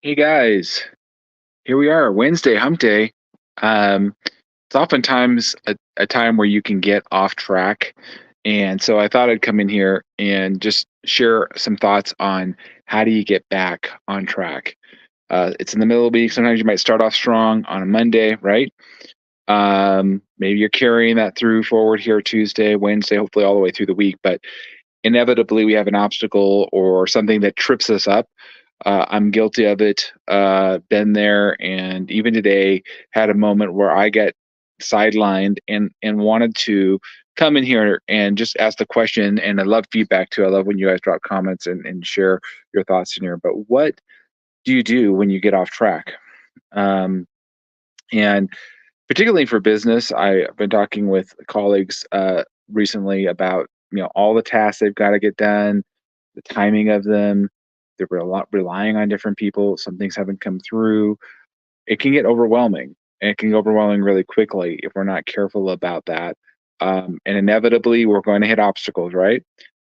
Hey guys, here we are, Wednesday, hump day. It's oftentimes a time where you can get off track. And so I thought I'd come in here and just share some thoughts on how do you get back on track. It's in the middle of the week. Sometimes you might start off strong on a Monday, right? Maybe you're carrying that through forward here Tuesday, Wednesday, hopefully all the way through the week. But inevitably, we have an obstacle or something that trips us up. I'm guilty of it. Been there, and even today had a moment where I get sidelined and wanted to come in here and just ask the question. And I love feedback too. I love when you guys drop comments and share your thoughts in here. But what do you do when you get off track? Um, and particularly for business, I've been talking with colleagues recently about all the tasks they've got to get done, the timing of them. They're relying on different people. Some things haven't come through. It can get overwhelming, and it can get overwhelming really quickly if we're not careful about that. And inevitably, we're going to hit obstacles, right?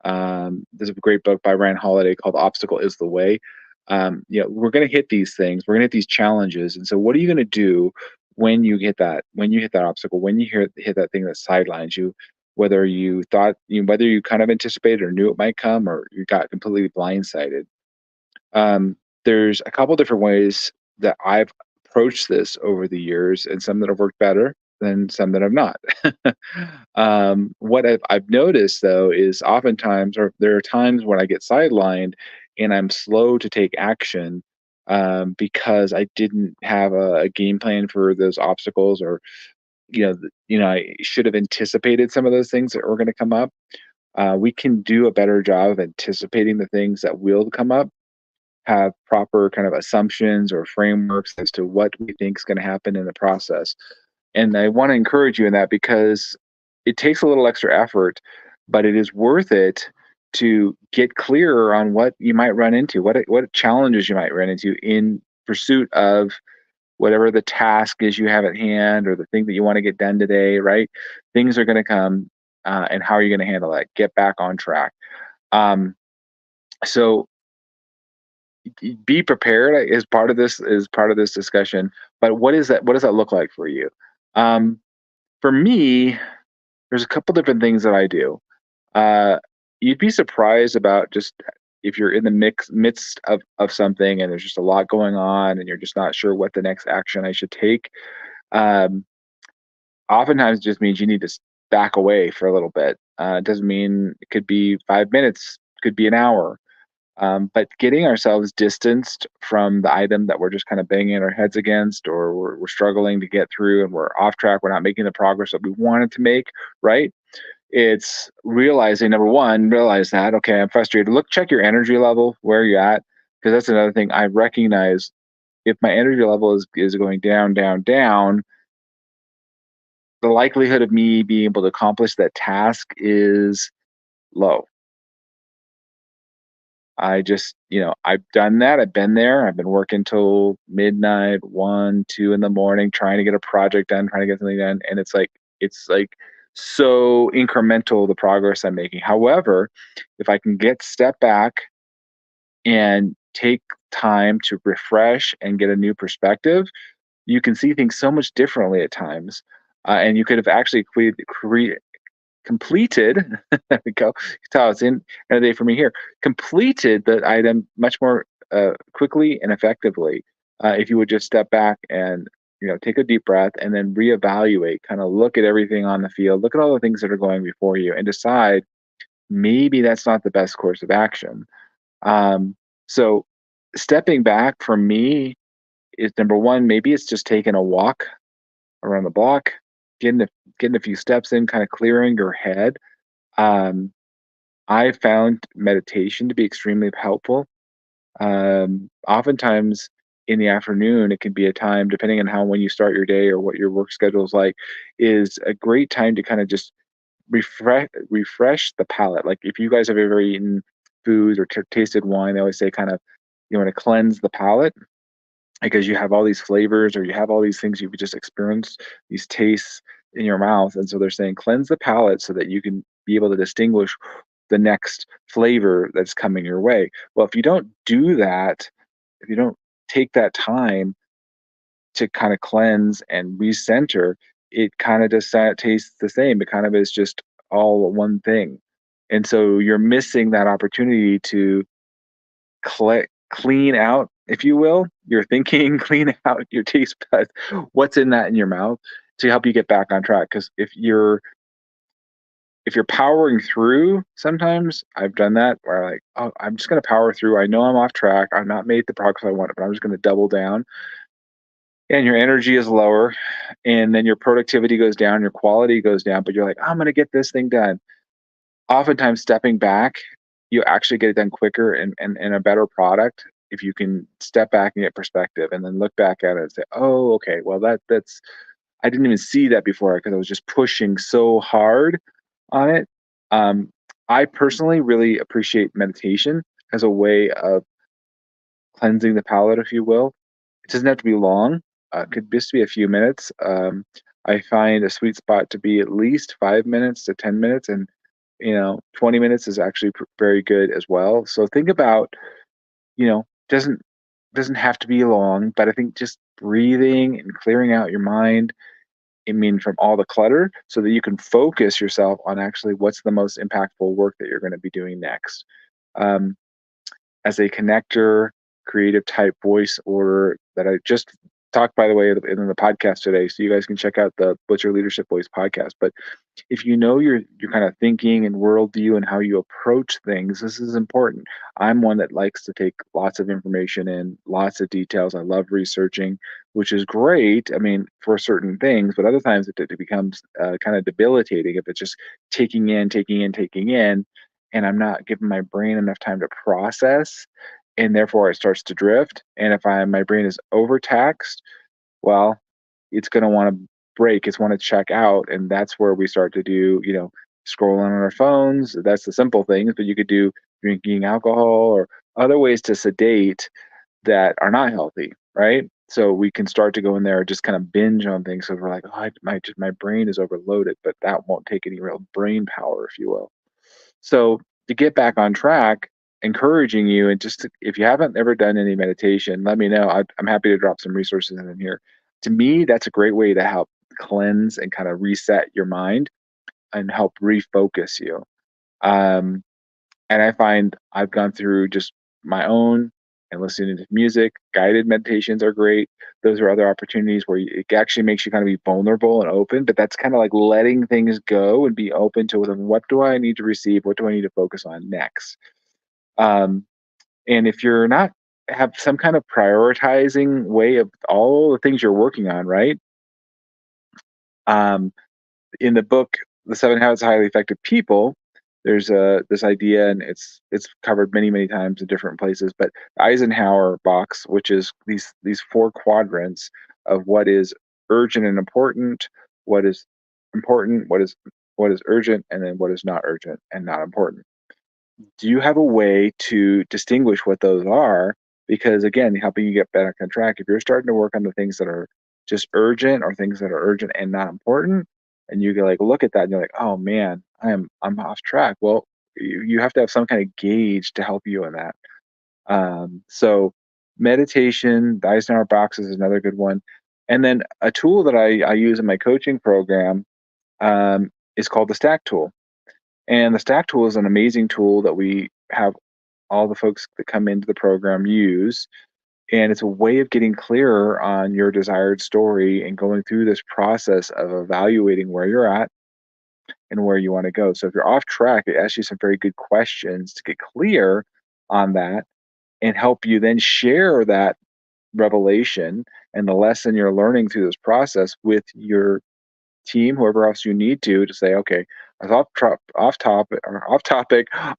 There's a great book by Ryan Holiday called "Obstacle Is the Way." We're going to hit these things. We're going to hit these challenges, and so what are you going to do when you hit that? When you hit that obstacle? When you hit that thing that sidelines you? Whether you thought, whether you kind of anticipated or knew it might come, or you got completely blindsided. There's a couple different ways that I've approached this over the years, and some that have worked better than some that have not. What I've noticed though is oftentimes, or there are times when I get sidelined and I'm slow to take action because I didn't have a game plan for those obstacles, or I should have anticipated some of those things that were going to come up. We can do a better job of anticipating the things that will come up, have proper kind of assumptions or frameworks as to what we think is going to happen in the process. And I want to encourage you in that because it takes a little extra effort, but it is worth it to get clearer on what you might run into, what challenges you might run into in pursuit of whatever the task is you have at hand or the thing that you want to get done today, right? Things are going to come, and how are you going to handle that? Get back on track. Um, so be prepared is part of this discussion. But what does that look like for you? um, for me, there's a couple different things that I do. uh, you'd be surprised about just if you're in the midst of something and there's just a lot going on and you're just not sure what the next action I should take. um, Oftentimes it just means you need to back away for a little bit. It doesn't mean it could be 5 minutes, could be an hour. But getting ourselves distanced from the item that we're just kind of banging our heads against, or we're struggling to get through, and we're off track, we're not making the progress that we wanted to make, right? It's realizing, number one, realize that, okay, I'm frustrated. Look, check your energy level, where you're at, because that's another thing I recognize. If my energy level is going down, down, down, the likelihood of me being able to accomplish that task is low. I just, I've done that. I've been there. I've been working till midnight, 1, 2 in the morning, trying to get a project done, trying to get something done. And it's like so incremental, the progress I'm making. However, if I can step back and take time to refresh and get a new perspective, you can see things so much differently at times. And you could have actually completed, there we go. That's how it's in a day for me here. Completed the item much more quickly and effectively, if you would just step back and take a deep breath and then reevaluate, kind of look at everything on the field, look at all the things that are going before you, and decide maybe that's not the best course of action. So stepping back for me is number one. Maybe it's just taking a walk around the block, getting a, getting a few steps in, kind of clearing your head. um, I found meditation to be extremely helpful. Oftentimes in the afternoon, it can be a time, depending on how when you start your day or what your work schedule is like, is a great time to kind of just refresh the palate. Like if you guys have ever eaten foods or tasted wine, they always say kind of you want to cleanse the palate because you have all these flavors or you have all these things you've just experienced, these tastes in your mouth. And so they're saying cleanse the palate so that you can be able to distinguish the next flavor that's coming your way. Well, if you don't do that, if you don't take that time to kind of cleanse and recenter, it kind of just tastes the same. It kind of is just all one thing. And so you're missing that opportunity to clean out, if you will, your thinking, clean out your taste buds, what's in that in your mouth to help you get back on track. Because if you're powering through, sometimes I've done that where like, oh, I'm just gonna power through. I know I'm off track. I'm not made the progress I wanted, but I'm just gonna double down. And your energy is lower, and then your productivity goes down, your quality goes down, but you're like, I'm gonna get this thing done. Oftentimes stepping back, you actually get it done quicker and a better product if you can step back and get perspective and then look back at it and say, oh, okay, well that's I didn't even see that before because I was just pushing so hard on it. Um, I personally really appreciate meditation as a way of cleansing the palate, if you will. It doesn't have to be long. It could just be a few minutes. I find a sweet spot to be at least 5 minutes to 10 minutes, and 20 minutes is actually very good as well. So think about, doesn't have to be long, but I think just breathing and clearing out your mind. I mean, from all the clutter, so that you can focus yourself on actually what's the most impactful work that you're going to be doing next. Um, as a connector, creative type voice order that I just talked, by the way, in the podcast today. So you guys can check out the Butcher Leadership Voice podcast. But if you know your kind of thinking and worldview and how you approach things, this is important. I'm one that likes to take lots of information in, lots of details. I love researching, which is great. I mean, for certain things, but other times it becomes kind of debilitating if it's just taking in, taking in, taking in, and I'm not giving my brain enough time to process, and therefore it starts to drift. And if my brain is overtaxed, well, it's going to want to break. It's want to check out, and that's where we start to do, scrolling on our phones. That's the simple things, but you could do drinking alcohol or other ways to sedate that are not healthy, right? So we can start to go in there and just kind of binge on things. So we're like, oh, my brain is overloaded, but that won't take any real brain power, if you will. So to get back on track, encouraging you, and if you haven't ever done any meditation, let me know. I'm happy to drop some resources in here. To me, that's a great way to help cleanse and kind of reset your mind and help refocus you. Um, and I find I've gone through just my own and listening to music. Guided meditations are great. Those are other opportunities where it actually makes you kind of be vulnerable and open, but that's kind of like letting things go and be open to them. What do I need to receive? What do I need to focus on next? Um, and if you're not have some kind of prioritizing way of all the things you're working on, right? Um, in the book The Seven Habits of Highly Effective People, there's this idea, and it's covered many times in different places, but the Eisenhower box, which is these four quadrants of what is urgent and important, what is important, what is urgent, and then what is not urgent and not important. Do you have a way to distinguish what those are? Because again, helping you get better on track. If you're starting to work on the things that are just urgent or things that are urgent and not important, and you can like look at that and you're like, oh man, I'm off track. Well, you have to have some kind of gauge to help you in that. So meditation, the Eisenhower box is another good one. And then a tool that I use in my coaching program is called the Stack tool. And the Stack tool is an amazing tool that we have all the folks that come into the program use. And it's a way of getting clearer on your desired story and going through this process of evaluating where you're at and where you want to go. So if you're off track, it asks you some very good questions to get clear on that and help you then share that revelation and the lesson you're learning through this process with your team, whoever else you need to say, okay, I was off topic,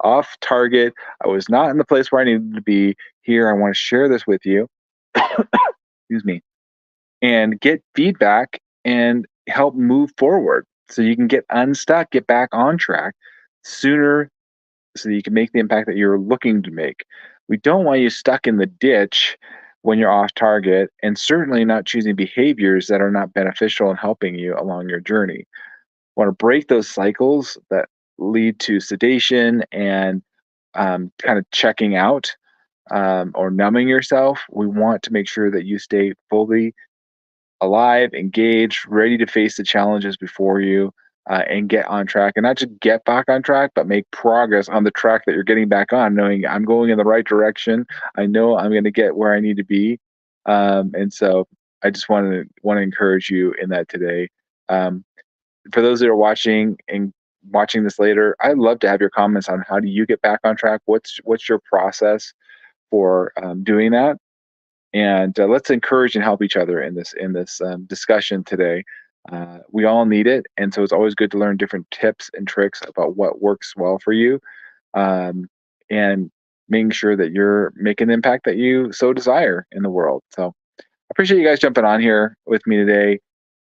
off target. I was not in the place where I needed to be. Here, I want to share this with you. Excuse me, and get feedback and help move forward so you can get unstuck, get back on track sooner, so that you can make the impact that you're looking to make. We don't want you stuck in the ditch when you're off target, and certainly not choosing behaviors that are not beneficial and helping you along your journey. Want to break those cycles that lead to sedation and kind of checking out. or numbing yourself. We want to make sure that you stay fully alive, engaged, ready to face the challenges before you, and get on track. And not just get back on track, but make progress on the track that you're getting back on, knowing I'm going in the right direction. I know I'm going to get where I need to be. And so I just want to encourage you in that today. Um, for those that are watching and watching this later, I'd love to have your comments on how do you get back on track. What's your process for doing that? And let's encourage and help each other in this discussion today. We all need it, and so it's always good to learn different tips and tricks about what works well for you, um, and making sure that you're making the impact that you so desire in the world. So I appreciate you guys jumping on here with me today.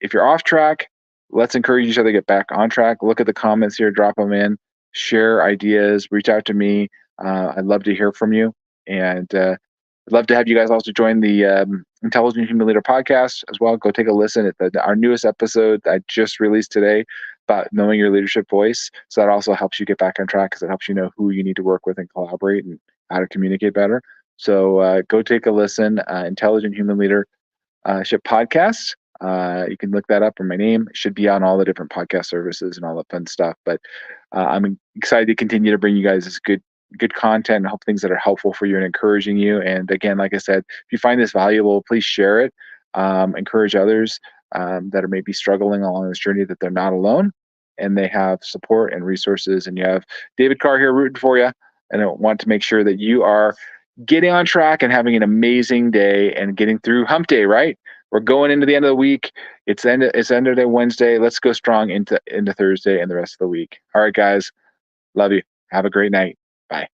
If you're off track, let's encourage each other to get back on track. Look at the comments here, drop them in, share ideas, reach out to me. I'd love to hear from you. And I'd love to have you guys also join the Intelligent Human Leader podcast as well. Go take a listen at our newest episode that I just released today about knowing your leadership voice. So that also helps you get back on track because it helps you know who you need to work with and collaborate and how to communicate better. So go take a listen. Intelligent Human Leader Ship Podcast. You can look that up, or my name it should be on all the different podcast services and all that fun stuff. But I'm excited to continue to bring you guys this good content and help things that are helpful for you and encouraging you. And again, like I said, if you find this valuable, please share it. Encourage others that are maybe struggling along this journey that they're not alone and they have support and resources. And you have David Carr here rooting for you. And I want to make sure that you are getting on track and having an amazing day and getting through hump day, right? We're going into the end of the week. It's end of day Wednesday. Let's go strong into Thursday and the rest of the week. All right, guys. Love you. Have a great night. Bye.